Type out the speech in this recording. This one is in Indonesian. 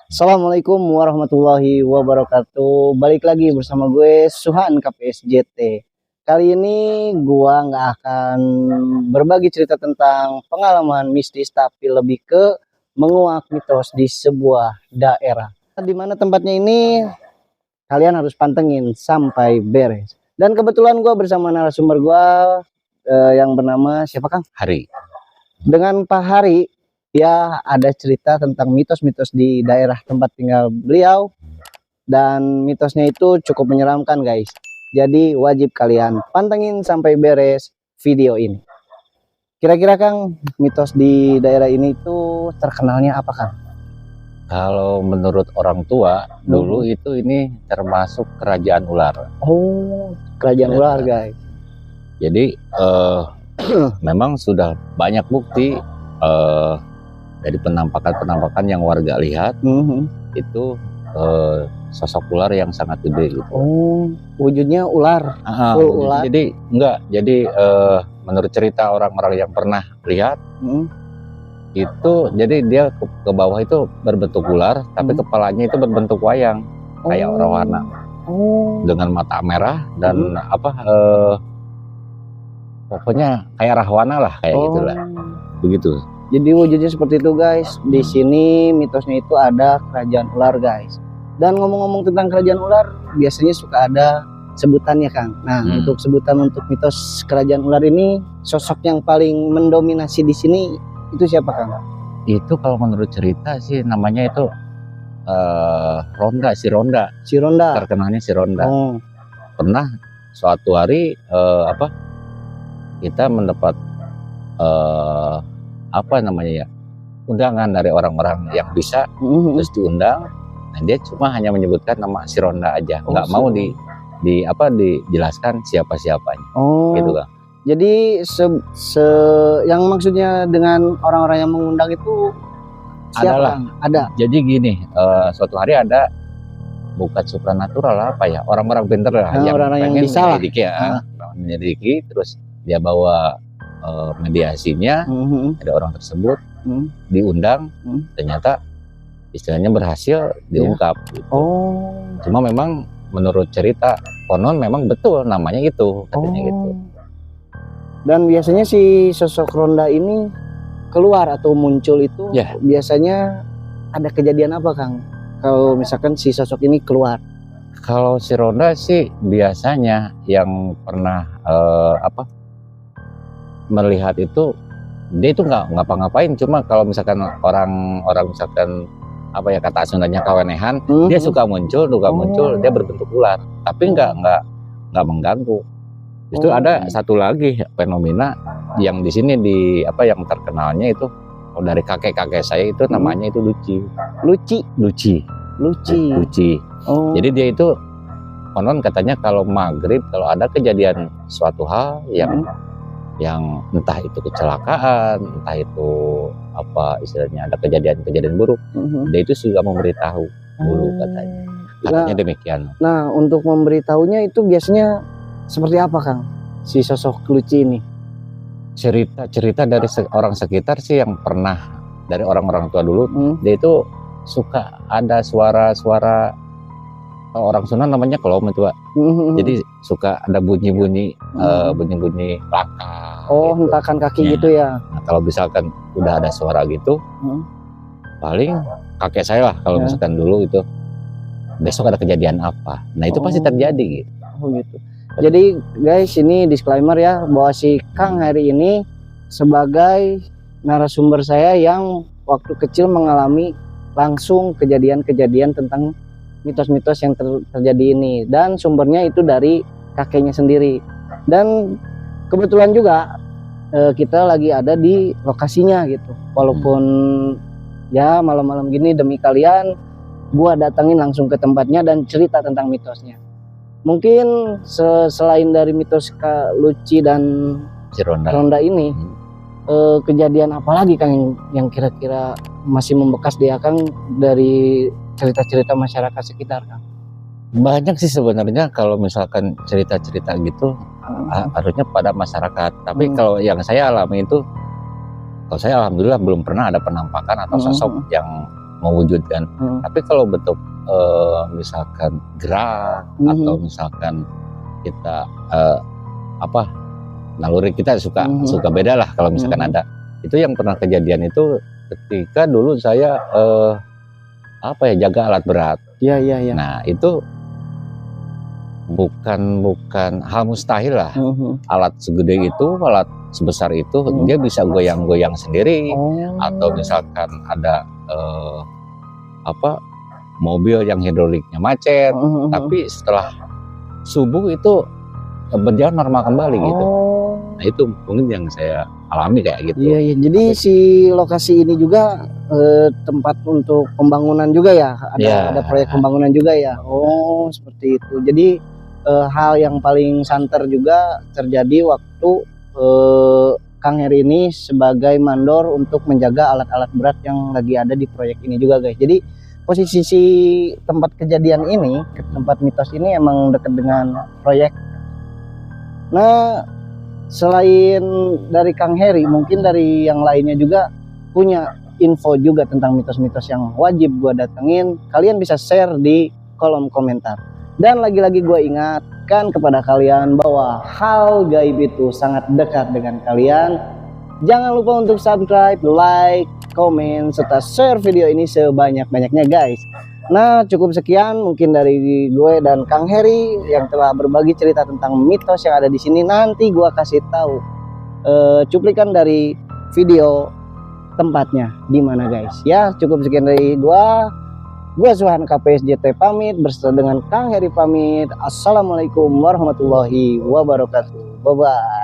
Assalamualaikum warahmatullahi wabarakatuh. Balik lagi bersama gue Suhan KPSJT. Kali ini gua nggak akan berbagi cerita tentang pengalaman mistis, tapi lebih ke menguak mitos di sebuah daerah. Di mana tempatnya ini kalian harus pantengin sampai beres. Dan kebetulan gua bersama narasumber gua yang bernama siapa Kang? Hari. Dengan Pak Hari. Ya, ada cerita tentang mitos-mitos di daerah tempat tinggal beliau, dan mitosnya itu cukup menyeramkan guys. Jadi wajib kalian pantengin sampai beres video ini. Kira-kira Kang, mitos di daerah ini itu terkenalnya apa Kang? Kalau menurut orang tua dulu itu ini termasuk kerajaan ular. Oh, kerajaan ular guys. Jadi memang sudah banyak bukti dari penampakan yang warga lihat itu sosok ular yang sangat gede gitu. Oh, wujudnya ular. Full ular. Jadi enggak. Jadi menurut cerita orang-orang yang pernah lihat itu, jadi dia ke bawah itu berbentuk ular, tapi kepalanya itu berbentuk wayang kayak arwahana. Dengan mata merah dan pokoknya kayak rahwana lah kayak gitulah. Begitu. Jadi wujudnya seperti itu guys. Di sini mitosnya itu ada kerajaan ular guys. Dan ngomong-ngomong tentang kerajaan ular, biasanya suka ada sebutannya Kang. Nah, untuk sebutan untuk mitos kerajaan ular ini, sosok yang paling mendominasi di sini itu siapa Kang? Itu kalau menurut cerita sih namanya itu Ronda, si Ronda. Si Ronda. Terkenalnya si Ronda. Pernah suatu hari kita mendapat undangan dari orang-orang yang bisa, terus diundang. Nah, dia cuma hanya menyebutkan nama si Ronda aja, nggak mau dijelaskan siapa-siapanya. Gitu kan. Jadi yang maksudnya dengan orang-orang yang mengundang itu siapa? Ada. Jadi gini, suatu hari ada bukan supranatural orang-orang pinter lah, yang pengen menyelidiki, terus dia bawa mediasinya, ada orang tersebut diundang, ternyata istilahnya berhasil diungkap gitu. Cuma memang menurut cerita konon memang betul namanya itu, katanya gitu. Dan biasanya si sosok Ronda ini keluar atau muncul itu biasanya ada kejadian apa Kang? Kalau misalkan si sosok ini keluar? Kalau si Ronda sih biasanya yang pernah melihat itu, dia itu nggak ngapa-ngapain, cuma kalau misalkan orang misalkan kata Sundanya kawenehan, dia suka muncul, dia berbentuk ular, tapi nggak mengganggu. Justru ada satu lagi fenomena yang di sini yang terkenalnya itu dari kakek-kakek saya itu namanya itu Luci. Jadi dia itu konon katanya kalau maghrib, kalau ada kejadian suatu hal yang entah itu kecelakaan, entah itu istilahnya ada kejadian buruk, dia itu juga memberitahu dulu katanya demikian. Nah, untuk memberitahunya itu biasanya seperti apa Kang, si sosok Luci ini? Cerita dari orang sekitar sih yang pernah, dari orang-orang tua dulu, dia itu suka ada suara-suara, orang Sunda namanya kelom itu Pak. Jadi suka ada bunyi-bunyi langkah. Hentakan kaki gitu ya. Nah, kalau misalkan udah ada suara gitu, paling kakek saya lah kalau misalkan dulu itu besok ada kejadian apa. Nah, itu pasti terjadi gitu. Gitu. Jadi guys, ini disclaimer ya, bahwa si Kang hari ini sebagai narasumber saya yang waktu kecil mengalami langsung kejadian-kejadian tentang mitos-mitos yang terjadi ini, dan sumbernya itu dari kakeknya sendiri. Dan kebetulan juga kita lagi ada di lokasinya gitu. Walaupun ya malam-malam gini, demi kalian gua datangin langsung ke tempatnya dan cerita tentang mitosnya. Mungkin selain dari mitos Kak Luci dan si Ronda ini, kejadian apa lagi Kang yang kira-kira masih membekas di Kang dari cerita-cerita masyarakat sekitar Kang? Banyak sih sebenarnya kalau misalkan cerita-cerita gitu, harusnya pada masyarakat. Tapi kalau yang saya alami itu, kalau saya alhamdulillah belum pernah ada penampakan atau sosok yang mewujudkan. Tapi kalau bentuk misalkan gerak atau misalkan kita naluri kita suka beda lah kalau misalkan ada. Itu yang pernah kejadian itu ketika dulu saya jaga alat berat. Iya. Nah itu bukan hal mustahil lah. Alat segede itu, alat sebesar itu dia bisa goyang-goyang sendiri. Atau misalkan ada mobil yang hidroliknya macet, tapi setelah subuh itu berjalan normal kembali gitu. Nah itu mungkin yang saya alami kayak gitu. Iya. Jadi si lokasi ini juga tempat untuk pembangunan juga ya, ada proyek pembangunan juga ya. Oh seperti itu. Jadi hal yang paling santer juga terjadi waktu Kang Heri ini sebagai mandor untuk menjaga alat-alat berat yang lagi ada di proyek ini juga guys. Jadi posisi si tempat kejadian ini, tempat mitos ini emang dekat dengan proyek. Nah selain dari Kang Heri, mungkin dari yang lainnya juga punya info juga tentang mitos-mitos yang wajib gua datengin. Kalian bisa share di kolom komentar. Dan lagi-lagi gue ingatkan kepada kalian bahwa hal gaib itu sangat dekat dengan kalian. Jangan lupa untuk subscribe, like, komen, serta share video ini sebanyak-banyaknya guys. Nah cukup sekian mungkin dari gue dan Kang Heri yang telah berbagi cerita tentang mitos yang ada di sini. Nanti gue kasih tahu cuplikan dari video tempatnya di mana guys. Ya cukup sekian dari gue Suhan KPSJT pamit bersama dengan Kang Heri pamit. Assalamualaikum warahmatullahi wabarakatuh. Bye bye.